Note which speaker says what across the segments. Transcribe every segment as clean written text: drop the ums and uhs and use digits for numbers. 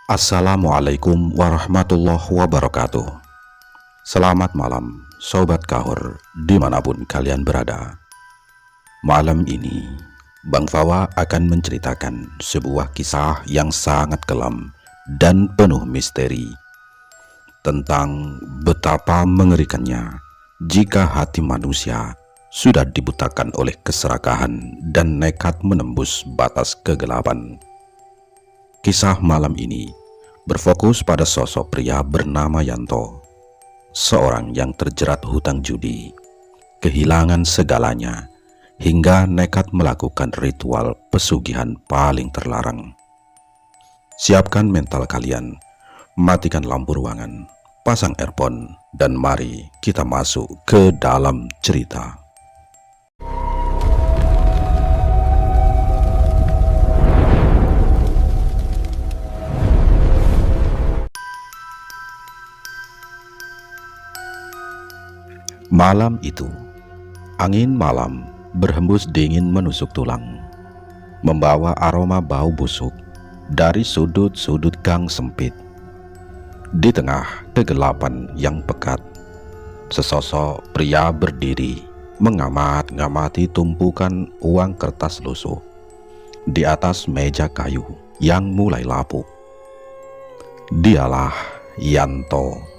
Speaker 1: Assalamualaikum warahmatullahi wabarakatuh. Selamat malam, Sobat Kahur, dimanapun kalian berada. Malam ini, Bang Fawa akan menceritakan sebuah kisah yang sangat kelam dan penuh misteri tentang betapa mengerikannya jika hati manusia sudah dibutakan oleh keserakahan dan nekat menembus batas kegelapan. Kisah malam ini berfokus pada sosok pria bernama Yanto, seorang yang terjerat hutang judi, kehilangan segalanya, hingga nekat melakukan ritual pesugihan paling terlarang. Siapkan mental kalian, matikan lampu ruangan, pasang earphone, dan mari kita masuk ke dalam cerita. Malam itu, angin malam berhembus dingin menusuk tulang, membawa aroma bau busuk dari sudut-sudut gang sempit. Di tengah kegelapan yang pekat, sesosok pria berdiri mengamat-ngamati tumpukan uang kertas lusuh di atas meja kayu yang mulai lapuk. Dialah Yanto.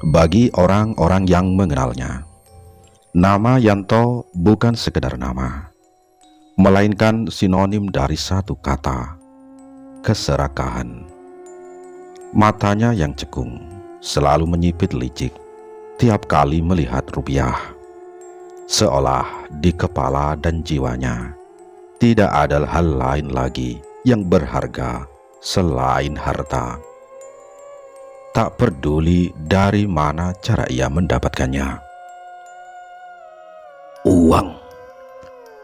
Speaker 1: Bagi orang-orang yang mengenalnya, nama Yanto bukan sekedar nama, melainkan sinonim dari satu kata, keserakahan. Matanya yang cekung selalu menyipit licik tiap kali melihat rupiah, seolah di kepala dan jiwanya tidak ada hal lain lagi yang berharga selain harta. Tak peduli dari mana cara ia mendapatkannya. Uang,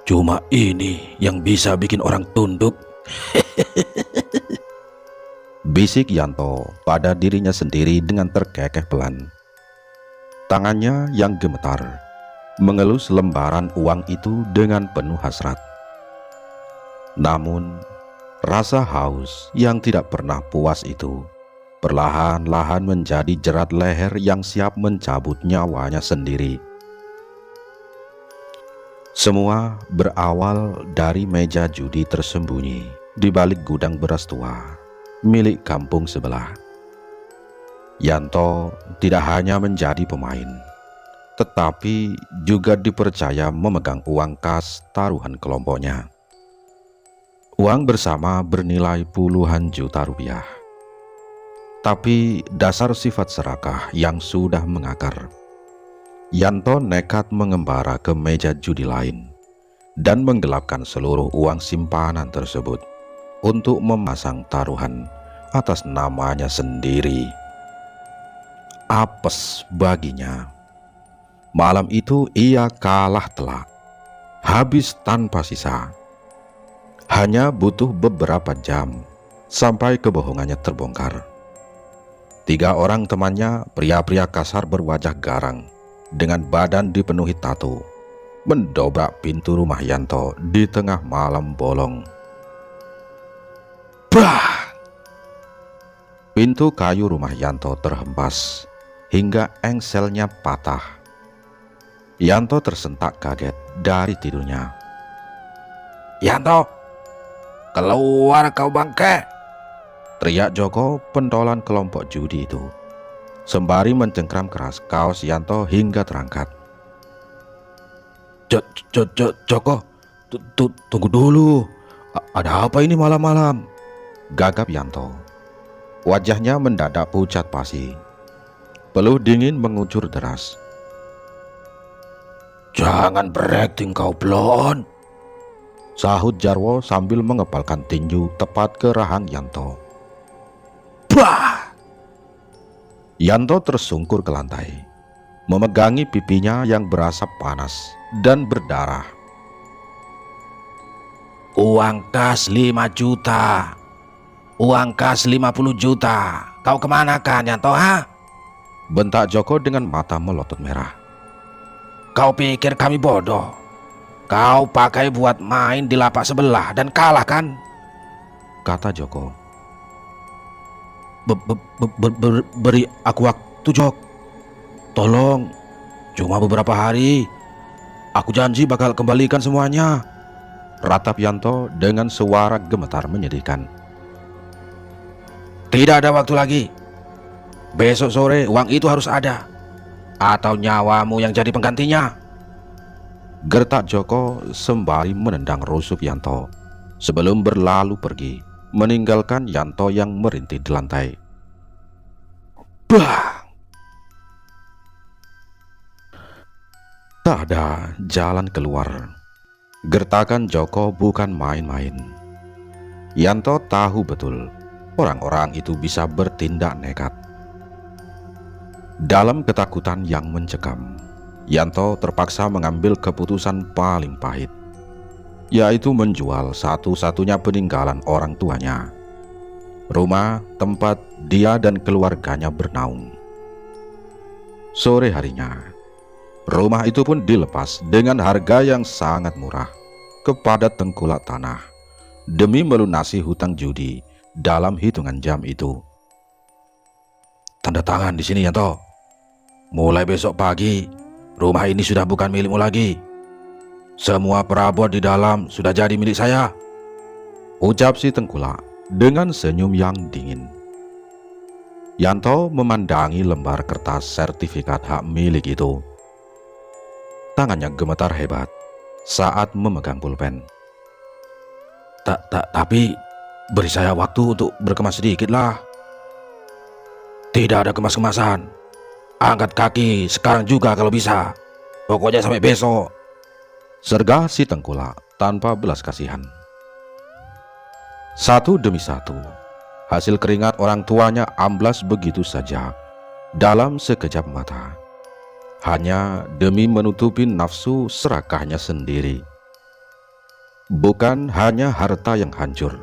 Speaker 1: cuma ini yang bisa bikin orang tunduk. Bisik Yanto pada dirinya sendiri dengan terkekeh pelan. Tangannya yang gemetar mengelus lembaran uang itu dengan penuh hasrat. Namun, rasa haus yang tidak pernah puas itu perlahan-lahan menjadi jerat leher yang siap mencabut nyawanya sendiri. Semua berawal dari meja judi tersembunyi di balik gudang beras tua milik kampung sebelah. Yanto tidak hanya menjadi pemain, tetapi juga dipercaya memegang uang kas taruhan kelompoknya. Uang bersama bernilai puluhan juta rupiah. Tapi dasar sifat serakah yang sudah mengakar, Yanto nekat mengembara ke meja judi lain dan menggelapkan seluruh uang simpanan tersebut untuk memasang taruhan atas namanya sendiri. Apes baginya. Malam itu ia kalah telak, habis tanpa sisa. Hanya butuh beberapa jam sampai kebohongannya terbongkar. 3 orang temannya, pria-pria kasar berwajah garang dengan badan dipenuhi tato, mendobrak pintu rumah Yanto di tengah malam bolong. Bah! Pintu kayu rumah Yanto terhempas hingga engselnya patah. Yanto tersentak kaget dari tidurnya. "Yanto, keluar kau bangke!" teriak Joko, pentolan kelompok judi itu, sembari mencengkram keras kaos Yanto hingga terangkat. Joko, tunggu dulu. Ada apa ini malam-malam?" gagap Yanto. Wajahnya mendadak pucat pasi. Peluh dingin mengucur deras. "Jangan berakting kau, Blon," sahut Jarwo sambil mengepalkan tinju tepat ke rahang Yanto. Bah! Yanto tersungkur ke lantai, memegangi pipinya yang berasap panas dan berdarah. "Uang kas 5 juta. Uang kas 50 juta. Kau kemana kan, Yanto, ha?" bentak Joko dengan mata melotot merah. "Kau pikir kami bodoh? Kau pakai buat main di lapak sebelah dan kalah kan?" kata Joko. Beri aku waktu, Jok. Tolong, cuma beberapa hari. Aku janji bakal kembalikan semuanya, ratap Yanto dengan suara gemetar menyedihkan. Tidak ada waktu lagi. Besok sore uang itu harus ada, atau nyawamu yang jadi penggantinya, gertak Joko sembari menendang rusuk Yanto sebelum berlalu pergi, meninggalkan Yanto yang merintih di lantai. Bah! Tak ada jalan keluar. Gertakan Joko bukan main-main. Yanto tahu betul orang-orang itu bisa bertindak nekat. Dalam ketakutan yang mencekam, Yanto terpaksa mengambil keputusan paling pahit, yaitu menjual satu-satunya peninggalan orang tuanya, rumah tempat dia dan keluarganya bernaung. Sore harinya, rumah itu pun dilepas dengan harga yang sangat murah kepada tengkulak tanah demi melunasi hutang judi dalam hitungan jam itu. Tanda tangan di sini, Yanto. Mulai besok pagi, rumah ini sudah bukan milikmu lagi. Semua perabot di dalam sudah jadi milik saya, ucap si tengkulak dengan senyum yang dingin. Yanto memandangi lembar kertas sertifikat hak milik itu. Tangannya gemetar hebat saat memegang pulpen. Tapi beri saya waktu untuk berkemas sedikit lah. Tidak ada kemas-kemasan. Angkat kaki sekarang juga kalau bisa. Pokoknya sampai besok, sergah si tengkulak tanpa belas kasihan. Satu demi satu, hasil keringat orang tuanya amblas begitu saja dalam sekejap mata, hanya demi menutupi nafsu serakahnya sendiri. Bukan hanya harta yang hancur,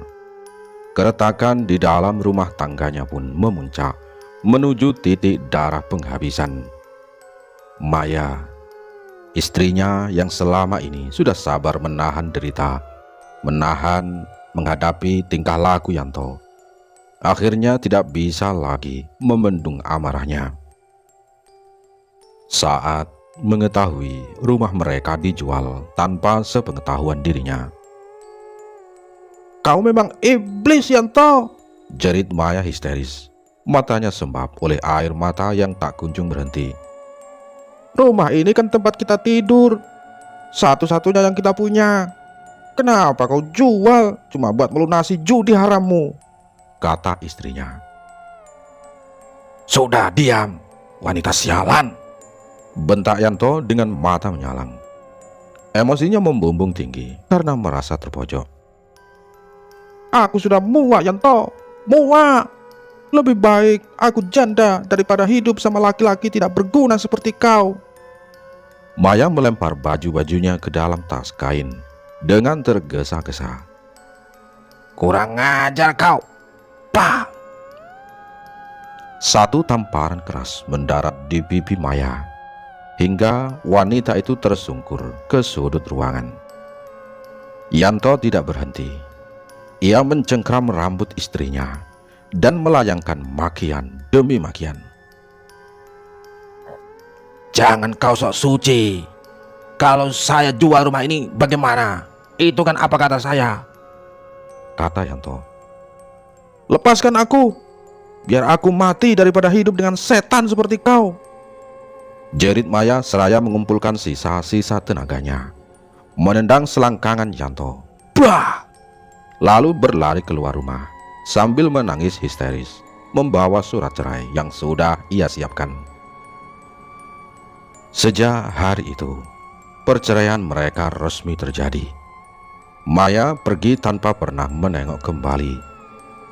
Speaker 1: keretakan di dalam rumah tangganya pun memuncak menuju titik darah penghabisan. Maya, istrinya yang selama ini sudah sabar menahan derita, menahan menghadapi tingkah laku Yanto, akhirnya tidak bisa lagi membendung amarahnya. Saat mengetahui rumah mereka dijual tanpa sepengetahuan dirinya. Kau memang iblis, Yanto, jerit Maya histeris, matanya sembab oleh air mata yang tak kunjung berhenti. Rumah ini kan tempat kita tidur, satu-satunya yang kita punya. Kenapa kau jual cuma buat melunasi judi harammu? Kata istrinya. Sudah diam, wanita sialan, bentak Yanto dengan mata menyalang. Emosinya membumbung tinggi karena merasa terpojok. Aku sudah muak, Yanto, muak. Lebih baik aku janda daripada hidup sama laki-laki tidak berguna seperti kau. Maya melempar baju-bajunya ke dalam tas kain dengan tergesa-gesa. Kurang ajar kau. Pah! Satu tamparan keras mendarat di pipi Maya hingga wanita itu tersungkur ke sudut ruangan. Yanto tidak berhenti. Ia mencengkram rambut istrinya dan melayangkan makian demi makian. Jangan kau sok suci. Kalau saya jual rumah ini bagaimana? Itu kan apa kata saya? Kata Yanto. Lepaskan aku, biar aku mati daripada hidup dengan setan seperti kau, jerit Maya seraya mengumpulkan sisa-sisa tenaganya, menendang selangkangan Yanto. Bah! Lalu berlari keluar rumah sambil menangis histeris, membawa surat cerai yang sudah ia siapkan. Sejak hari itu, perceraian mereka resmi terjadi. Maya pergi tanpa pernah menengok kembali,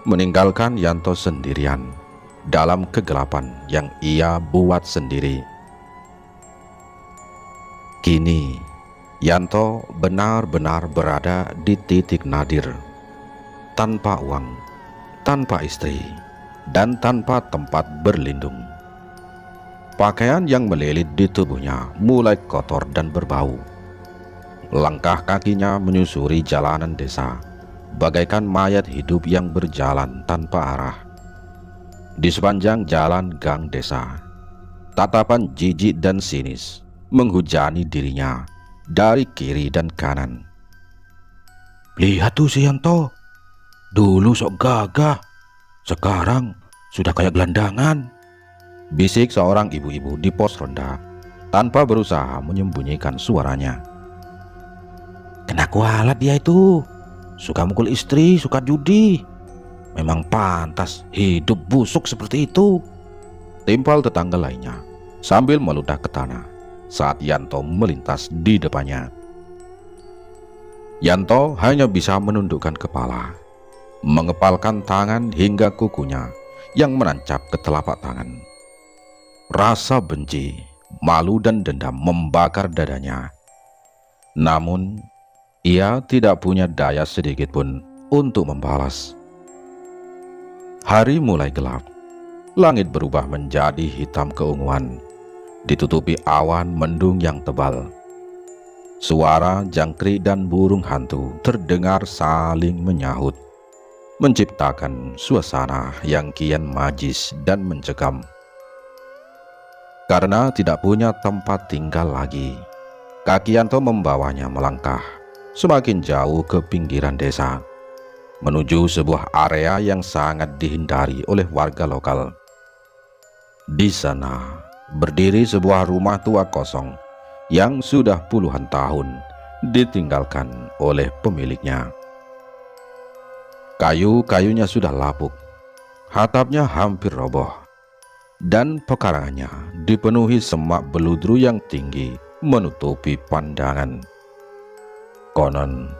Speaker 1: meninggalkan Yanto sendirian dalam kegelapan yang ia buat sendiri. Kini, Yanto benar-benar berada di titik nadir, tanpa uang, tanpa istri, dan tanpa tempat berlindung. Pakaian yang melilit di tubuhnya mulai kotor dan berbau. Langkah kakinya menyusuri jalanan desa, bagaikan mayat hidup yang berjalan tanpa arah. Di sepanjang jalan gang desa, tatapan jijik dan sinis menghujani dirinya dari kiri dan kanan. "Lihat tuh si Yanto, dulu sok gagah, sekarang sudah kayak gelandangan," bisik seorang ibu-ibu di pos ronda tanpa berusaha menyembunyikan suaranya. "Kena kualat dia itu, suka mukul istri, suka judi. Memang pantas hidup busuk seperti itu," timpal tetangga lainnya sambil meludah ke tanah saat Yanto melintas di depannya. Yanto hanya bisa menundukkan kepala, mengepalkan tangan hingga kukunya yang menancap ke telapak tangan. Rasa benci, malu dan dendam membakar dadanya. Namun, ia tidak punya daya sedikit pun untuk membalas. Hari mulai gelap, langit berubah menjadi hitam keunguan, ditutupi awan mendung yang tebal. Suara jangkrik dan burung hantu terdengar saling menyahut, menciptakan suasana yang kian majis dan mencekam. Karena tidak punya tempat tinggal lagi, kaki Yanto membawanya melangkah semakin jauh ke pinggiran desa, menuju sebuah area yang sangat dihindari oleh warga lokal. Di sana berdiri sebuah rumah tua kosong yang sudah puluhan tahun ditinggalkan oleh pemiliknya. Kayu-kayunya sudah lapuk, atapnya hampir roboh, dan pekarangannya dipenuhi semak beludru yang tinggi menutupi pandangan. Konon,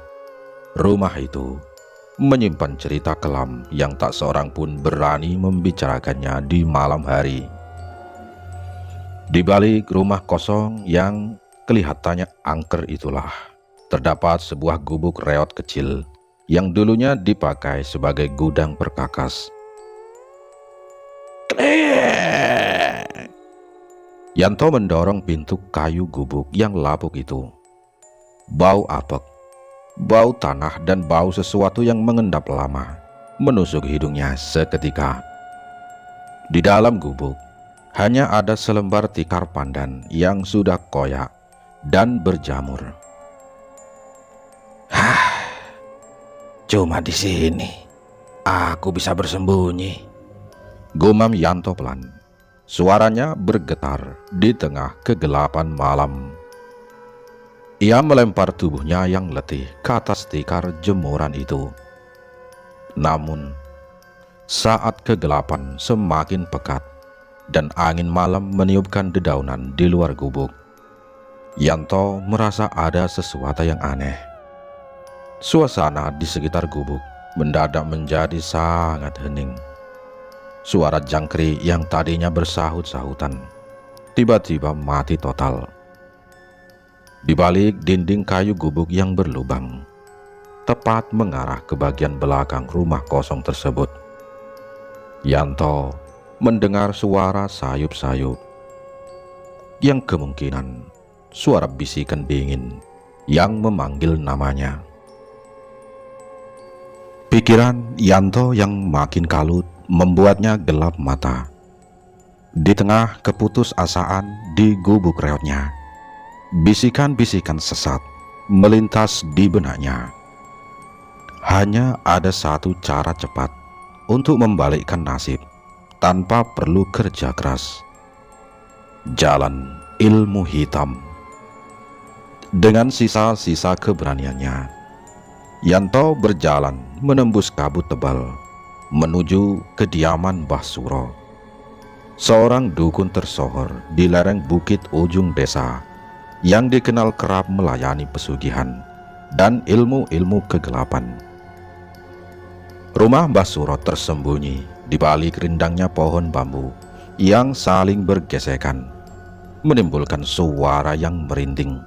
Speaker 1: rumah itu menyimpan cerita kelam yang tak seorang pun berani membicarakannya di malam hari. Di balik rumah kosong yang kelihatannya angker itulah, terdapat sebuah gubuk reot kecil yang dulunya dipakai sebagai gudang perkakas. Yanto mendorong pintu kayu gubuk yang lapuk itu. Bau apek, bau tanah dan bau sesuatu yang mengendap lama menusuk hidungnya seketika. Di dalam gubuk hanya ada selembar tikar pandan yang sudah koyak dan berjamur. "Cuma di sini aku bisa bersembunyi," gumam Yanto pelan. Suaranya bergetar di tengah kegelapan malam. Ia melempar tubuhnya yang letih ke atas tikar jemuran itu. Namun, saat kegelapan semakin pekat dan angin malam meniupkan dedaunan di luar gubuk, Yanto merasa ada sesuatu yang aneh. Suasana di sekitar gubuk mendadak menjadi sangat hening. Suara jangkrik yang tadinya bersahut-sahutan tiba-tiba mati total. Di balik dinding kayu gubuk yang berlubang, tepat mengarah ke bagian belakang rumah kosong tersebut, Yanto mendengar suara sayup-sayup yang kemungkinan suara bisikan dingin yang memanggil namanya. Pikiran Yanto yang makin kalut membuatnya gelap mata. Di tengah keputusasaan di gubuk reotnya, bisikan-bisikan sesat melintas di benaknya. Hanya ada satu cara cepat untuk membalikkan nasib tanpa perlu kerja keras: jalan ilmu hitam. Dengan sisa-sisa keberaniannya, Yanto berjalan menembus kabut tebal menuju kediaman Mbah Suro, seorang dukun tersohor di lereng bukit ujung desa yang dikenal kerap melayani pesugihan dan ilmu-ilmu kegelapan. Rumah Mbah Suro tersembunyi di balik rindangnya pohon bambu yang saling bergesekan, menimbulkan suara yang merinding.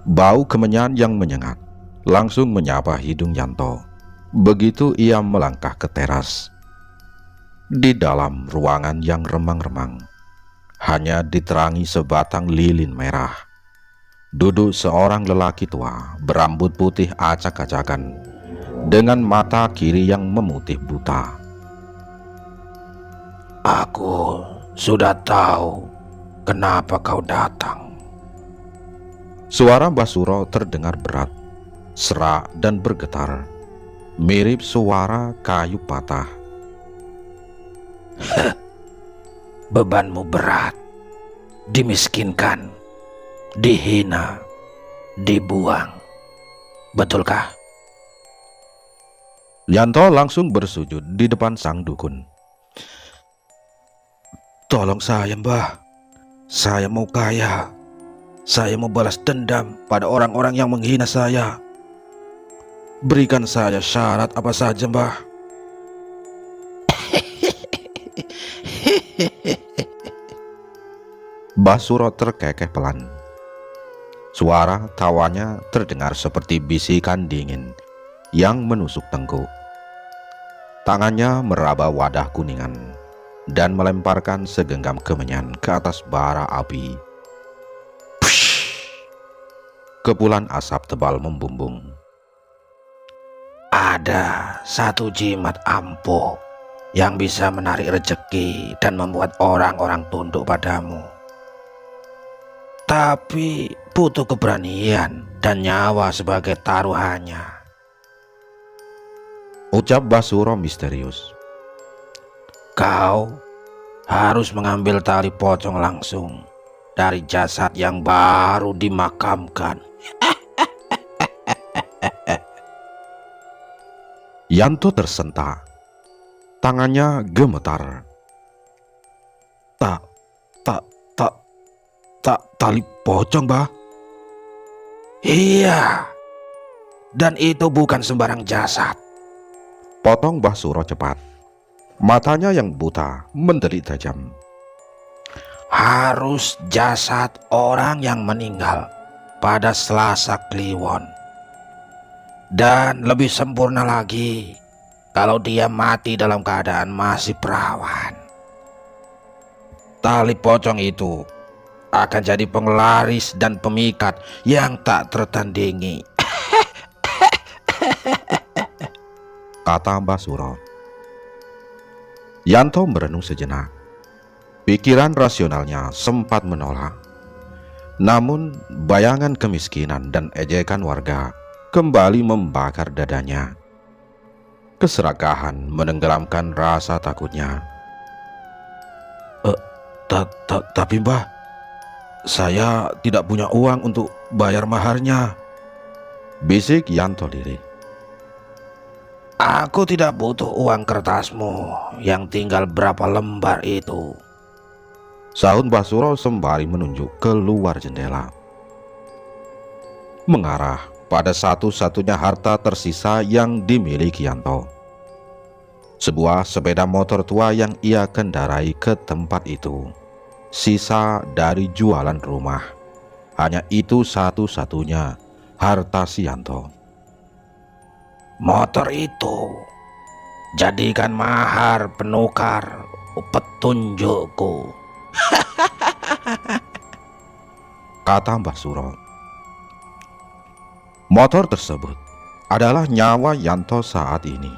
Speaker 1: Bau kemenyan yang menyengat langsung menyapa hidung Yanto begitu ia melangkah ke teras. Di dalam ruangan yang remang-remang, hanya diterangi sebatang lilin merah, duduk seorang lelaki tua berambut putih acak-acakan dengan mata kiri yang memutih buta.
Speaker 2: Aku sudah tahu kenapa kau datang.
Speaker 1: Suara Mbah Suro terdengar berat, serak dan bergetar, mirip suara kayu patah.
Speaker 2: Bebanmu berat, dimiskinkan, dihina, dibuang. Betulkah?
Speaker 1: Yanto langsung bersujud di depan sang dukun. Tolong saya, Mbah. Saya mau kaya. Saya mau balas dendam pada orang-orang yang menghina saya. Berikan saya syarat apa saja, Mbah. Mbah Suro terkekeh pelan. Suara tawanya terdengar seperti bisikan dingin yang menusuk tengkuk. Tangannya meraba wadah kuningan dan melemparkan segenggam kemenyan ke atas bara api. Psh! Kepulan asap tebal membumbung.
Speaker 2: Ada satu jimat ampuh yang bisa menarik rezeki dan membuat orang-orang tunduk padamu. Tapi butuh keberanian dan nyawa sebagai taruhannya.
Speaker 1: Ucap Mbah Suro misterius.
Speaker 2: Kau harus mengambil tali pocong langsung dari jasad yang baru dimakamkan.
Speaker 1: Yanto tersentak. Tangannya gemetar. Tali pocong, Mbah?
Speaker 2: Iya, dan itu bukan sembarang jasad.
Speaker 1: Potong Mbah Suro cepat. Matanya yang buta mendelik tajam.
Speaker 2: Harus jasad orang yang meninggal pada Selasa Kliwon. Dan lebih sempurna lagi kalau dia mati dalam keadaan masih perawan. Tali pocong itu akan jadi penglaris dan pemikat yang tak tertandingi.
Speaker 1: Kata Mbah Suro. Yanto merenung sejenak. Pikiran rasionalnya sempat menolak. Namun bayangan kemiskinan dan ejekan warga kembali membakar dadanya. Keserakahan menenggelamkan rasa takutnya. Tapi Mbah, saya tidak punya uang untuk bayar maharnya, bisik Yanto lirih.
Speaker 2: Aku tidak butuh uang kertasmu yang tinggal berapa lembar itu,
Speaker 1: sahut Mbah Suro sembari menunjuk keluar jendela, mengarah pada satu-satunya harta tersisa yang dimiliki Yanto. Sebuah sepeda motor tua yang ia kendarai ke tempat itu. Sisa dari jualan rumah. Hanya itu satu-satunya harta si Yanto.
Speaker 2: Motor itu jadikan mahar penukar petunjukku,
Speaker 1: kata Mbah Suro. Motor tersebut adalah nyawa Yanto saat ini.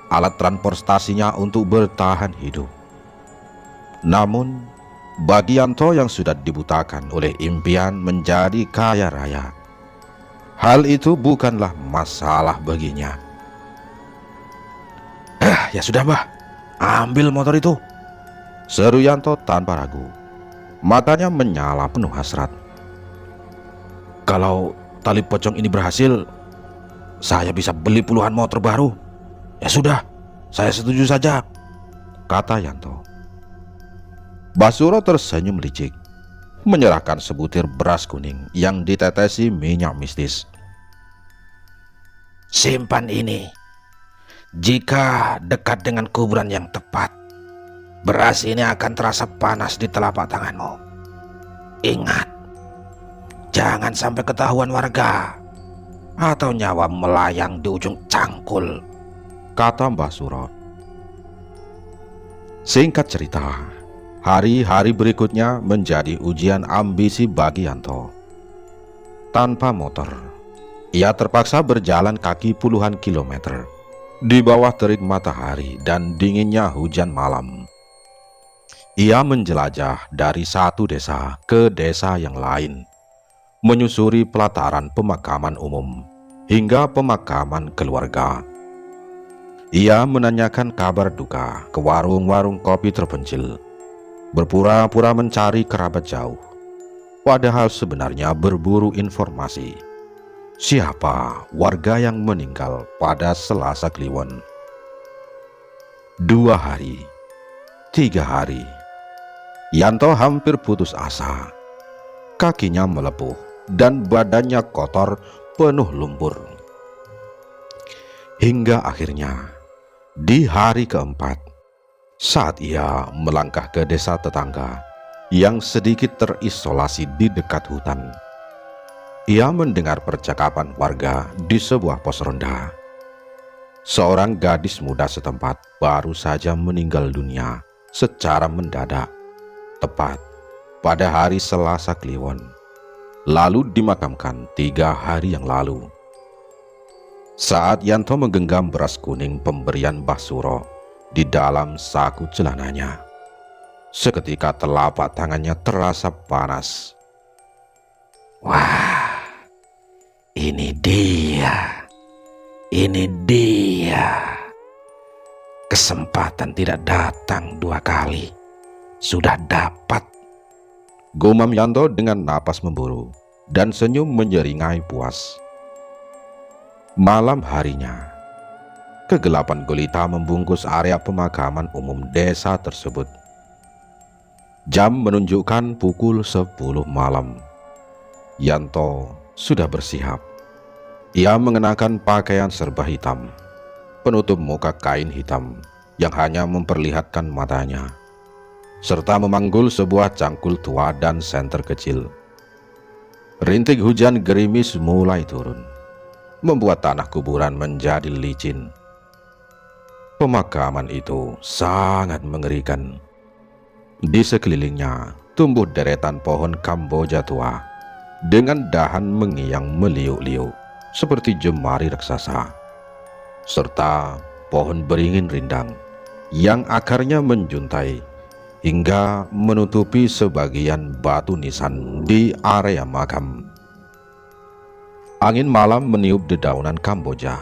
Speaker 1: Alat transportasinya untuk bertahan hidup. Namun bagi Yanto yang sudah dibutakan oleh impian menjadi kaya raya, hal itu bukanlah masalah baginya. Ya sudah, Mbah, ambil motor itu, seru Yanto tanpa ragu. Matanya menyala penuh hasrat. Kalau tali pocong ini berhasil, saya bisa beli puluhan motor baru. Ya sudah, saya setuju saja, kata Yanto. Mbah Suro tersenyum licik, menyerahkan sebutir beras kuning yang ditetesi minyak mistis.
Speaker 2: Simpan ini. Jika dekat dengan kuburan yang tepat, beras ini akan terasa panas di telapak tanganmu. Ingat, jangan sampai ketahuan warga atau nyawa melayang di ujung cangkul,
Speaker 1: kata Mbah Suro. Singkat cerita, hari-hari berikutnya menjadi ujian ambisi bagi Yanto. Tanpa motor, ia terpaksa berjalan kaki puluhan kilometer di bawah terik matahari dan dinginnya hujan malam. Ia menjelajah dari satu desa ke desa yang lain, menyusuri pelataran pemakaman umum hingga pemakaman keluarga. Ia menanyakan kabar duka ke warung-warung kopi terpencil, berpura-pura mencari kerabat jauh, padahal sebenarnya berburu informasi siapa warga yang meninggal pada Selasa Kliwon. 2 hari, 3 hari, Yanto hampir putus asa. Kakinya melepuh dan badannya kotor penuh lumpur. Hingga akhirnya di hari keempat, saat ia melangkah ke desa tetangga yang sedikit terisolasi di dekat hutan, ia mendengar percakapan warga di sebuah pos ronda. Seorang gadis muda setempat baru saja meninggal dunia secara mendadak, tepat pada hari Selasa Kliwon, lalu dimakamkan 3 hari yang lalu. Saat Yanto menggenggam beras kuning pemberian Mbah Suro di dalam saku celananya, seketika telapak tangannya terasa panas.
Speaker 2: Wah, ini dia. Kesempatan tidak datang 2 kali, sudah dapat.
Speaker 1: Gumam Yanto dengan napas memburu dan senyum menyeringai puas. Malam harinya, kegelapan gulita membungkus area pemakaman umum desa tersebut. Jam menunjukkan pukul 10 malam. Yanto sudah bersiap. Ia mengenakan pakaian serba hitam, penutup muka kain hitam yang hanya memperlihatkan matanya, serta memanggul sebuah cangkul tua dan senter kecil. Rintik hujan gerimis mulai turun, membuat tanah kuburan menjadi licin. Pemakaman itu sangat mengerikan. Di sekelilingnya tumbuh deretan pohon Kamboja tua dengan dahan mengiyang meliuk-liuk seperti jemari raksasa, serta pohon beringin rindang yang akarnya menjuntai hingga menutupi sebagian batu nisan di area makam. Angin malam meniup dedaunan Kamboja,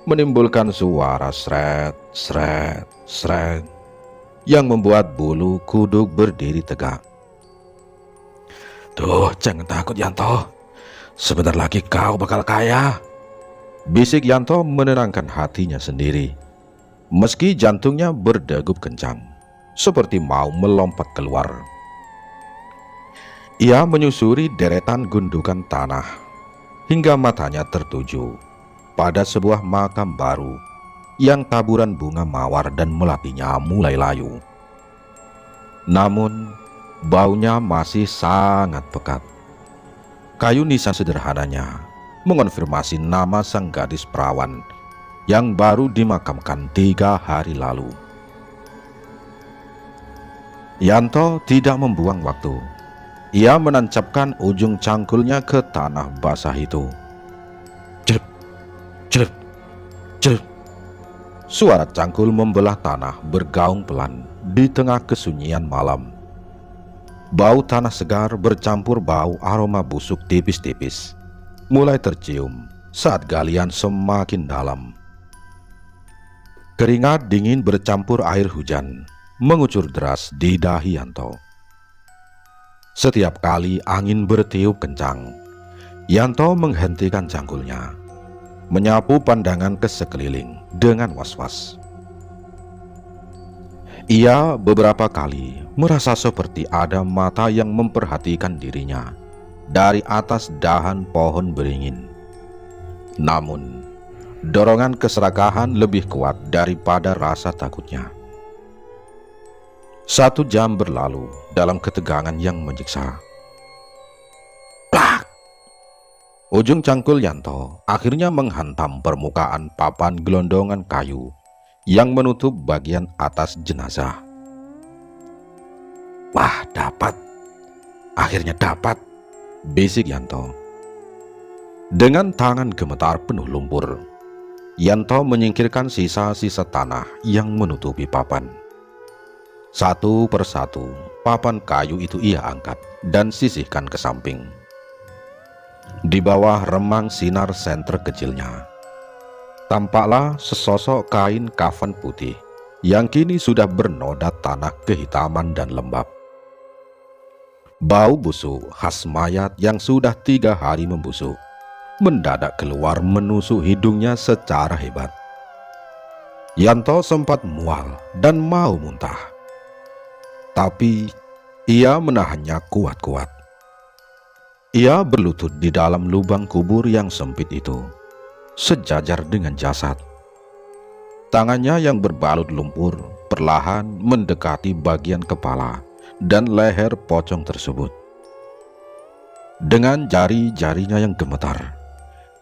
Speaker 1: menimbulkan suara sret, sret, sret yang membuat bulu kuduk berdiri tegak.
Speaker 2: Tuh, jangan takut Yanto, sebentar lagi kau bakal kaya,
Speaker 1: bisik Yanto menenangkan hatinya sendiri, meski jantungnya berdegup kencang seperti mau melompat keluar. Ia menyusuri deretan gundukan tanah hingga matanya tertuju pada sebuah makam baru yang taburan bunga mawar dan melatinya mulai layu. Namun baunya masih sangat pekat. Kayu nisan sederhananya mengonfirmasi nama sang gadis perawan yang baru dimakamkan 3 hari lalu. Yanto tidak membuang waktu. Ia menancapkan ujung cangkulnya ke tanah basah itu. Jelep, jelep, jelep. Suara cangkul membelah tanah bergaung pelan di tengah kesunyian malam. Bau tanah segar bercampur bau aroma busuk tipis-tipis mulai tercium saat galian semakin dalam. Keringat dingin bercampur air hujan mengucur deras di dahi Yanto. Setiap kali angin bertiup kencang, Yanto menghentikan cangkulnya, menyapu pandangan ke sekeliling dengan was-was. Ia beberapa kali merasa seperti ada mata yang memperhatikan dirinya dari atas dahan pohon beringin. Namun, dorongan keserakahan lebih kuat daripada rasa takutnya. 1 jam berlalu dalam ketegangan yang menyiksa. Plak! Ujung cangkul Yanto akhirnya menghantam permukaan papan gelondongan kayu yang menutup bagian atas jenazah.
Speaker 2: Wah, dapat. Akhirnya dapat,
Speaker 1: bisik Yanto. Dengan tangan gemetar penuh lumpur, Yanto menyingkirkan sisa-sisa tanah yang menutupi papan. Satu persatu, papan kayu itu ia angkat dan sisihkan ke samping. Di bawah remang sinar senter kecilnya, tampaklah sesosok kain kafan putih yang kini sudah bernoda tanah kehitaman dan lembab. Bau busuk khas mayat yang sudah 3 hari membusuk mendadak keluar menusuk hidungnya secara hebat. Yanto sempat mual dan mau muntah, tapi ia menahannya kuat-kuat. Ia berlutut di dalam lubang kubur yang sempit itu, sejajar dengan jasad. Tangannya yang berbalut lumpur perlahan mendekati bagian kepala dan leher pocong tersebut. Dengan jari-jarinya yang gemetar,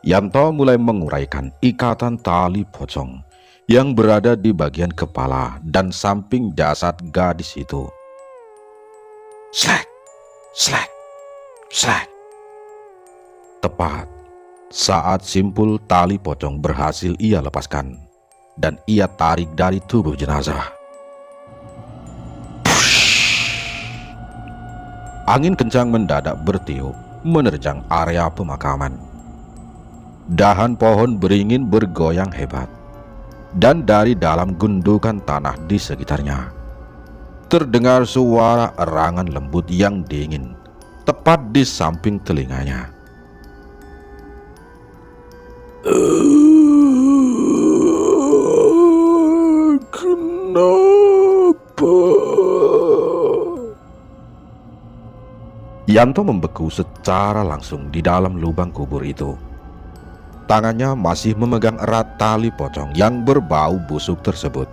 Speaker 1: Yanto mulai menguraikan ikatan tali pocong yang berada di bagian kepala dan samping jasad gadis itu.
Speaker 2: Slek, slek, slek.
Speaker 1: Tepat saat simpul tali pocong berhasil ia lepaskan dan ia tarik dari tubuh jenazah. Angin kencang mendadak bertiup menerjang area pemakaman. Dahan pohon beringin bergoyang hebat, dan dari dalam gundukan tanah di sekitarnya terdengar suara erangan lembut yang dingin tepat di samping telinganya. Kenapa? Yanto membeku secara langsung di dalam lubang kubur itu. Tangannya masih memegang erat tali pocong yang berbau busuk tersebut.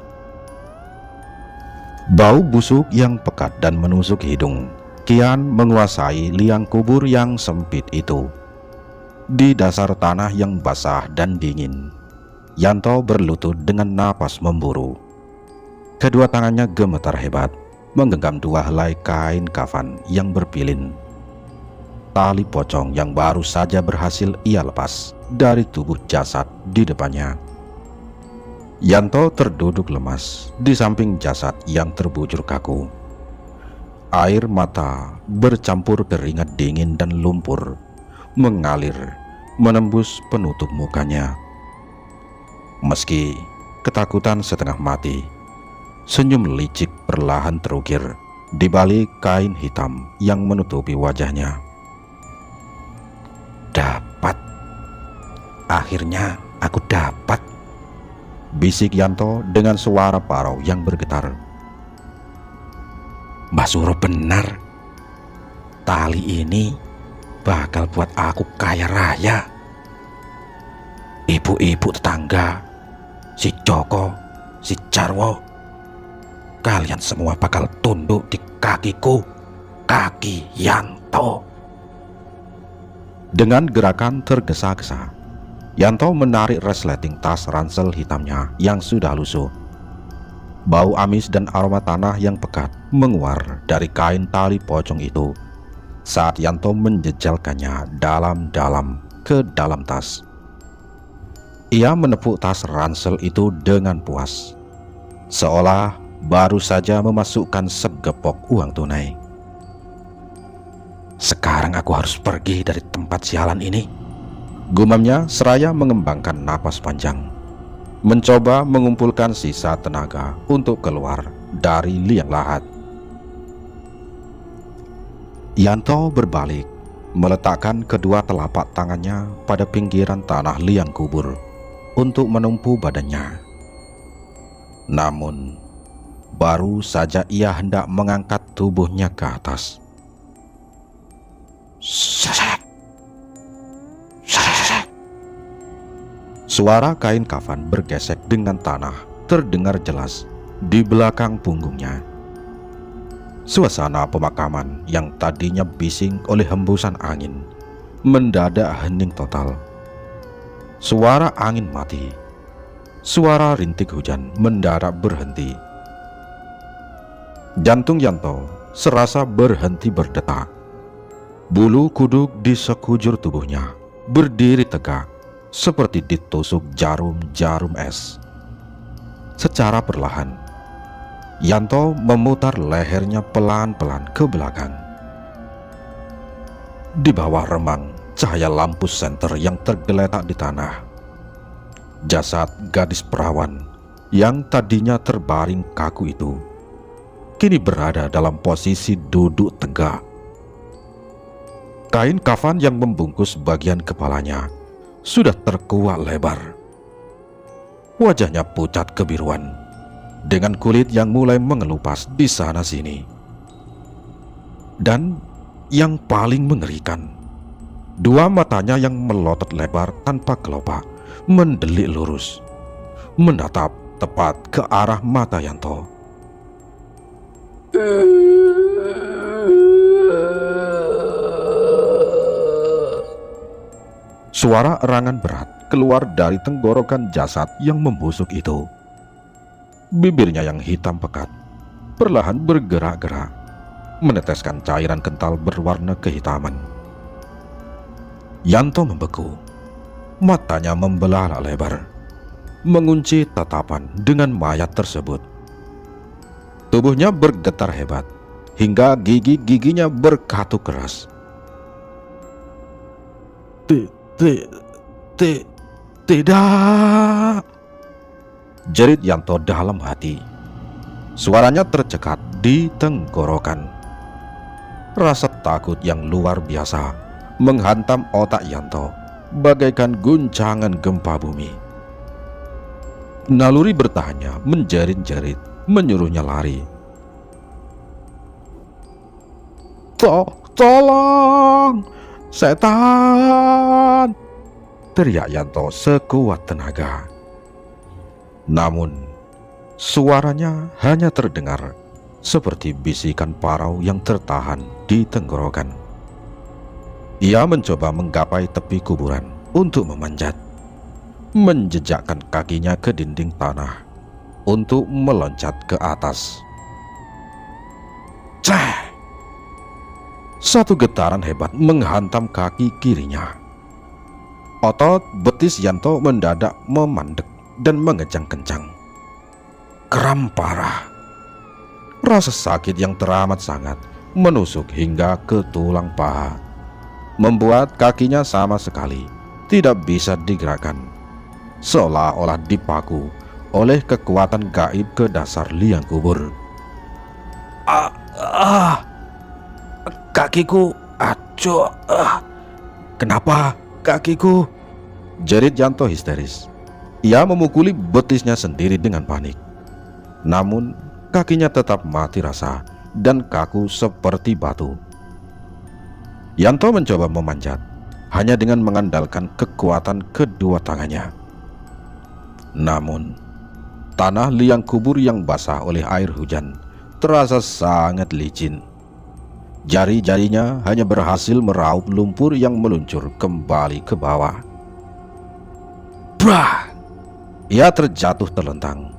Speaker 1: Bau busuk yang pekat dan menusuk hidung kian menguasai liang kubur yang sempit itu. Di dasar tanah yang basah dan dingin, Yanto berlutut dengan napas memburu. Kedua tangannya gemetar hebat, menggenggam 2 helai kain kafan yang berpilin. Tali pocong yang baru saja berhasil ia lepas dari tubuh jasad di depannya. Yanto terduduk lemas di samping jasad yang terbujur kaku. Air mata bercampur keringat dingin dan lumpur mengalir menembus penutup mukanya. Meski ketakutan setengah mati, senyum licik perlahan terukir di balik kain hitam yang menutupi wajahnya. Dapat. Akhirnya aku dapat, bisik Yanto dengan suara parau yang bergetar. Mbah Suro benar. Tali ini bakal buat aku kaya raya. Ibu-ibu tetangga, si Joko, si Jarwo, kalian semua bakal tunduk di kakiku, kaki Yanto. Dengan gerakan tergesa-gesa, Yanto menarik resleting tas ransel hitamnya yang sudah lusuh. Bau amis dan aroma tanah yang pekat menguar dari kain tali pocong itu saat Yanto menjejalkannya dalam-dalam ke dalam tas. Ia menepuk tas ransel itu dengan puas, seolah baru saja memasukkan segepok uang tunai. Sekarang aku harus pergi dari tempat sialan ini, gumamnya seraya mengembangkan napas panjang, mencoba mengumpulkan sisa tenaga untuk keluar dari liang lahat. Yanto berbalik, meletakkan kedua telapak tangannya pada pinggiran tanah liang kubur untuk menumpu badannya. Namun, baru saja ia hendak mengangkat tubuhnya ke atas, suara kain kafan bergesek dengan tanah terdengar jelas di belakang punggungnya. Suasana pemakaman yang tadinya bising oleh hembusan angin mendadak hening total. Suara angin mati, suara rintik hujan mendadak berhenti. Jantung Yanto serasa berhenti berdetak. Bulu kuduk di sekujur tubuhnya berdiri tegak seperti ditusuk jarum-jarum es. Secara perlahan, Yanto memutar lehernya pelan-pelan ke belakang. Di bawah remang cahaya lampu senter yang tergeletak di tanah, jasad gadis perawan yang tadinya terbaring kaku itu kini berada dalam posisi duduk tegak. Kain kafan yang membungkus bagian kepalanya sudah terkuak lebar. Wajahnya pucat kebiruan, dengan kulit yang mulai mengelupas di sana-sini. Dan yang paling mengerikan, dua matanya yang melotot lebar tanpa kelopak mendelik lurus, menatap tepat ke arah mata Yanto. Suara erangan berat keluar dari tenggorokan jasad yang membusuk itu. Bibirnya yang hitam pekat perlahan bergerak-gerak, meneteskan cairan kental berwarna kehitaman. Yanto membeku, matanya membelalak lebar, mengunci tatapan dengan mayat tersebut. Tubuhnya bergetar hebat, hingga gigi-giginya berkatuk keras. Tidak, jerit Yanto dalam hati. Suaranya tercekat di tenggorokan. Rasa takut yang luar biasa menghantam otak Yanto bagaikan guncangan gempa bumi. Naluri bertahannya menjerit-jerit, menyuruhnya lari. Tolong, setan! Teriak Yanto sekuat tenaga. Namun, suaranya hanya terdengar seperti bisikan parau yang tertahan di tenggorokan. Ia mencoba menggapai tepi kuburan untuk memanjat, menjejakkan kakinya ke dinding tanah untuk meloncat ke atas. Ceh! Satu getaran hebat menghantam kaki kirinya. Otot betis Yanto mendadak memandek dan mengejang kencang. Kram parah. Rasa sakit yang teramat sangat menusuk hingga ke tulang paha, membuat kakinya sama sekali tidak bisa digerakkan, seolah-olah dipaku oleh kekuatan gaib ke dasar liang kubur. Kakiku, acuh, kenapa kakiku? Jerit Yanto histeris. Ia memukuli betisnya sendiri dengan panik. Namun kakinya tetap mati rasa dan kaku seperti batu. Yanto mencoba memanjat hanya dengan mengandalkan kekuatan kedua tangannya. Namun tanah liang kubur yang basah oleh air hujan terasa sangat licin. Jari-jarinya hanya berhasil meraup lumpur yang meluncur kembali ke bawah. Brah! Ia terjatuh terlentang,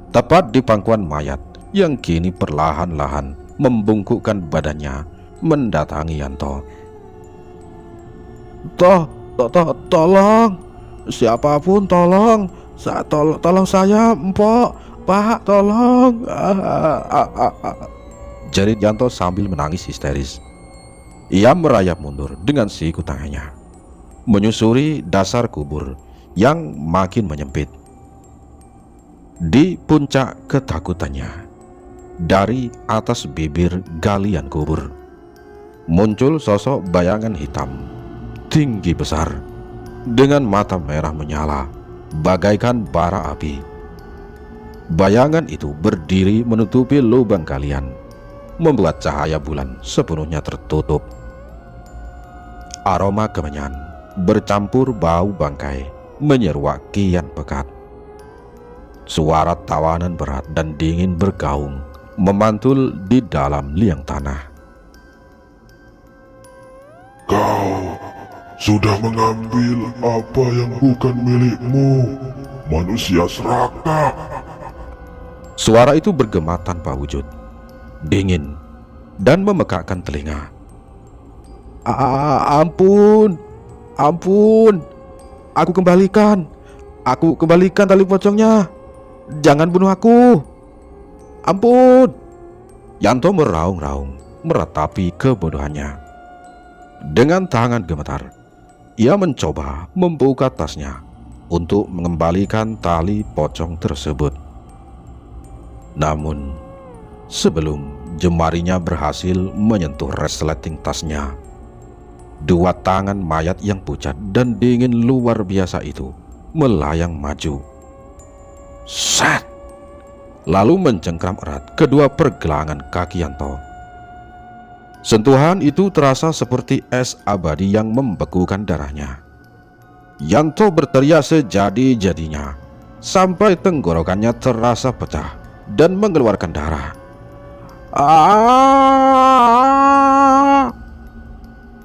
Speaker 1: tepat di pangkuan mayat yang kini perlahan-lahan membungkukkan badannya mendatangi Yanto. Tolong, siapapun tolong, tolong saya, Mpok, Pak, tolong. Jerit Yanto sambil menangis histeris. Ia merayap mundur dengan siku tangannya, menyusuri dasar kubur yang makin menyempit. Di puncak ketakutannya, dari atas bibir galian kubur muncul sosok bayangan hitam, tinggi besar, dengan mata merah menyala bagaikan bara api. Bayangan itu berdiri menutupi lubang galian, membuat cahaya bulan sepenuhnya tertutup. Aroma kemenyan bercampur bau bangkai menyeruak kian pekat. Suara tawanan berat dan dingin bergaung memantul di dalam liang tanah.
Speaker 3: Kau sudah mengambil apa yang bukan milikmu, manusia serakah.
Speaker 1: Suara itu bergema tanpa wujud, dingin, dan memekakkan telinga. Ampun, aku kembalikan tali pocongnya. Jangan bunuh aku. Ampun! Yanto meraung-raung meratapi kebodohannya. Dengan tangan gemetar, ia mencoba membuka tasnya untuk mengembalikan tali pocong tersebut. Namun, sebelum jemarinya berhasil menyentuh resleting tasnya, dua tangan mayat yang pucat dan dingin luar biasa itu melayang maju. Set! Lalu mencengkram erat kedua pergelangan kaki Yanto. Sentuhan itu terasa seperti es abadi yang membekukan darahnya. Yanto berteriak sejadi-jadinya sampai tenggorokannya terasa pecah dan mengeluarkan darah.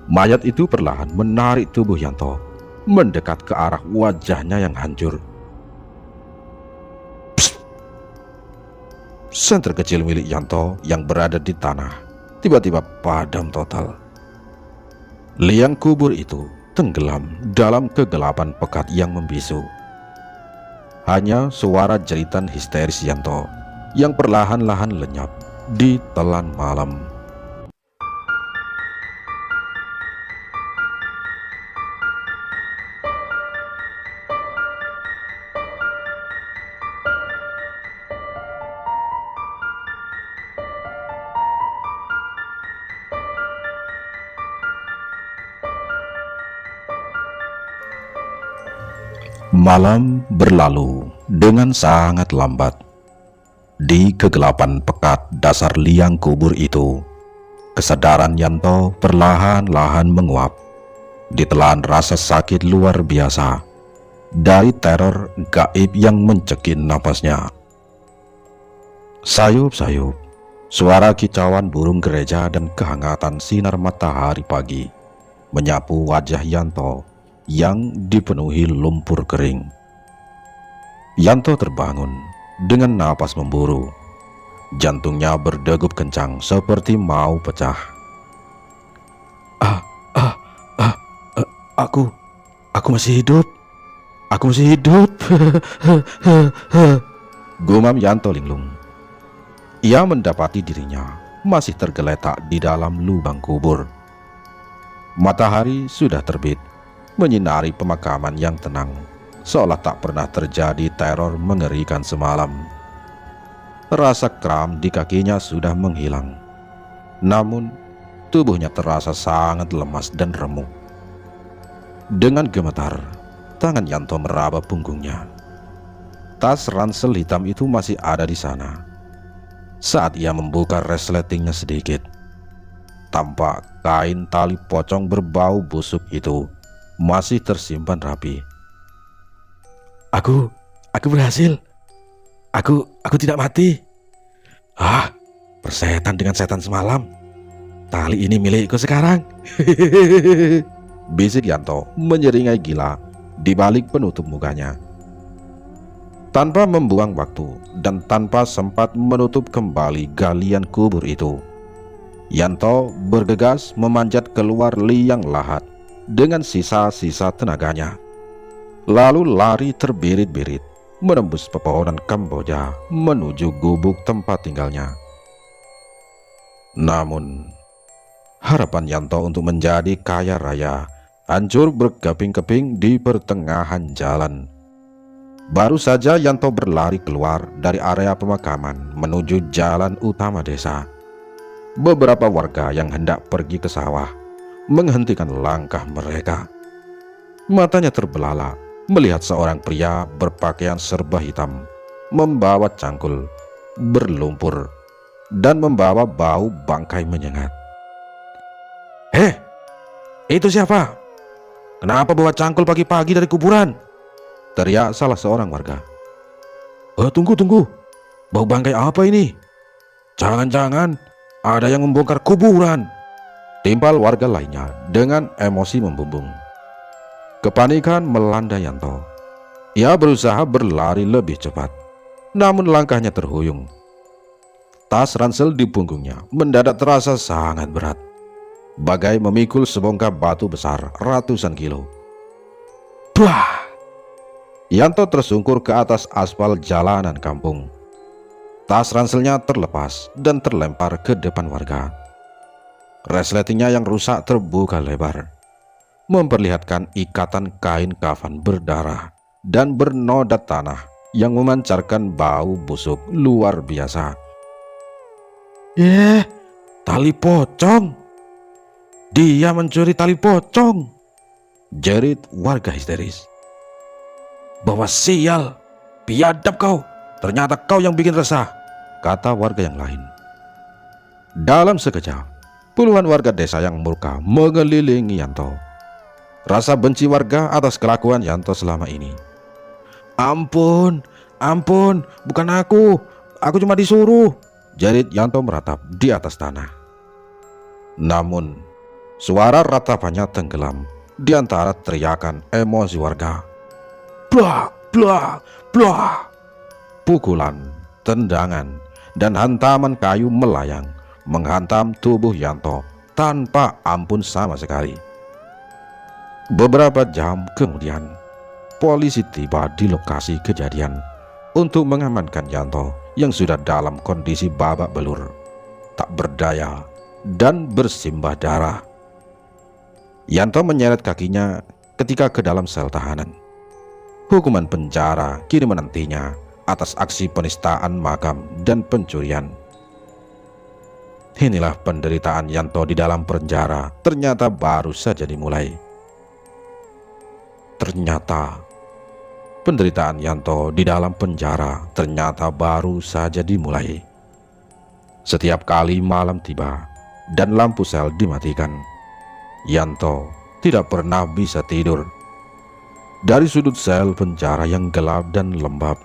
Speaker 1: Mayat itu perlahan menarik tubuh Yanto mendekat ke arah wajahnya yang hancur. Psst. Senter kecil milik Yanto yang berada di tanah tiba-tiba padam total. Liang kubur itu tenggelam dalam kegelapan pekat yang membisu. Hanya suara jeritan histeris Yanto yang perlahan-lahan lenyap di telan malam. Malam berlalu dengan sangat lambat. Di kegelapan pekat dasar liang kubur itu, kesadaran Yanto perlahan-lahan menguap, ditelan rasa sakit luar biasa dari teror gaib yang mencekik napasnya. Sayup-sayup, suara kicauan burung gereja dan kehangatan sinar matahari pagi menyapu wajah Yanto yang dipenuhi lumpur kering. Yanto terbangun dengan napas memburu. Jantungnya berdegup kencang seperti mau pecah. Aku masih hidup. Aku masih hidup. Gumam Yanto linglung. Ia mendapati dirinya masih tergeletak di dalam lubang kubur. Matahari sudah terbit, menyinari pemakaman yang tenang, seolah tak pernah terjadi teror mengerikan semalam. Rasa kram di kakinya sudah menghilang, namun tubuhnya terasa sangat lemas dan remuk. Dengan gemetar, tangan Yanto meraba punggungnya. Tas ransel hitam itu masih ada di sana. Saat ia membuka resletingnya sedikit, tampak kain tali pocong berbau busuk itu masih tersimpan rapi. Aku berhasil. Aku tidak mati. Persetan dengan setan semalam. Tali ini milikku sekarang. Bisik Yanto menyeringai gila di balik penutup mukanya. Tanpa membuang waktu dan tanpa sempat menutup kembali galian kubur itu, Yanto bergegas memanjat keluar liang lahat dengan sisa-sisa tenaganya, lalu lari terbirit-birit menembus pepohonan Kamboja menuju gubuk tempat tinggalnya. Namun, harapan Yanto untuk menjadi kaya raya hancur berkeping-keping di pertengahan jalan. Baru saja Yanto berlari keluar dari area pemakaman menuju jalan utama desa, beberapa warga yang hendak pergi ke sawah menghentikan langkah mereka. Matanya terbelalak melihat seorang pria berpakaian serba hitam, membawa cangkul, berlumpur, dan membawa bau bangkai menyengat. Itu siapa? Kenapa bawa cangkul pagi-pagi dari kuburan? Teriak salah seorang warga. Tunggu. Bau bangkai apa ini? Jangan-jangan ada yang membongkar kuburan, timpal warga lainnya dengan emosi membumbung. Kepanikan melanda Yanto. Ia berusaha berlari lebih cepat, namun langkahnya terhuyung. Tas ransel di punggungnya mendadak terasa sangat berat, bagai memikul sebongkah batu besar ratusan kilo. Bah! Yanto tersungkur ke atas aspal jalanan kampung. Tas ranselnya terlepas dan terlempar ke depan warga. Resletingnya yang rusak terbuka lebar, memperlihatkan ikatan kain kafan berdarah dan bernoda tanah yang memancarkan bau busuk luar biasa. Tali pocong! Dia mencuri tali pocong! Jerit warga histeris. Bawa sial! Biadab kau! Ternyata kau yang bikin resah, kata warga yang lain. Dalam sekejap, puluhan warga desa yang murka mengelilingi Yanto. Rasa benci warga atas kelakuan Yanto selama ini. Ampun, bukan aku cuma disuruh, jerit Yanto meratap di atas tanah. Namun, suara ratapannya tenggelam di antara teriakan emosi warga. Blak, blak, blak. Pukulan, tendangan, dan hantaman kayu melayang menghantam tubuh Yanto tanpa ampun sama sekali. Beberapa jam kemudian, polisi tiba di lokasi kejadian untuk mengamankan Yanto yang sudah dalam kondisi babak belur, tak berdaya, dan bersimbah darah. Yanto menyeret kakinya ketika ke dalam sel tahanan. Hukuman penjara kini menantinya atas aksi penistaan makam dan pencurian. Inilah penderitaan Yanto di dalam penjara ternyata baru saja dimulai. Ternyata penderitaan Yanto di dalam penjara ternyata baru saja dimulai. Setiap kali malam tiba dan lampu sel dimatikan, Yanto tidak pernah bisa tidur. Dari sudut sel penjara yang gelap dan lembab,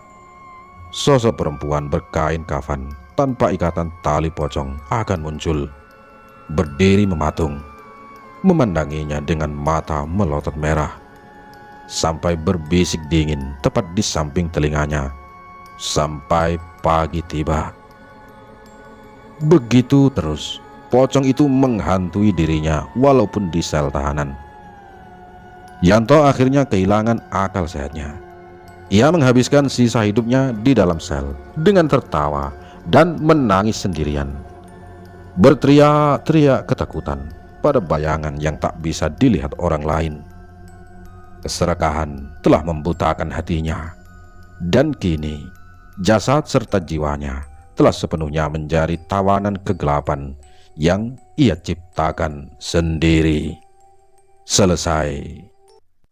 Speaker 1: sosok perempuan berkain kafan tanpa ikatan tali pocong akan muncul, berdiri mematung, memandanginya dengan mata melotot merah, sampai berbisik dingin tepat di samping telinganya, sampai pagi tiba. Begitu terus, pocong itu menghantui dirinya walaupun di sel tahanan. Yanto akhirnya kehilangan akal sehatnya. Ia menghabiskan sisa hidupnya di dalam sel dengan tertawa dan menangis sendirian, berteriak-teriak ketakutan pada bayangan yang tak bisa dilihat orang lain. Keserakahan telah membutakan hatinya, dan kini jasad serta jiwanya telah sepenuhnya menjadi tawanan kegelapan yang ia ciptakan sendiri. Selesai.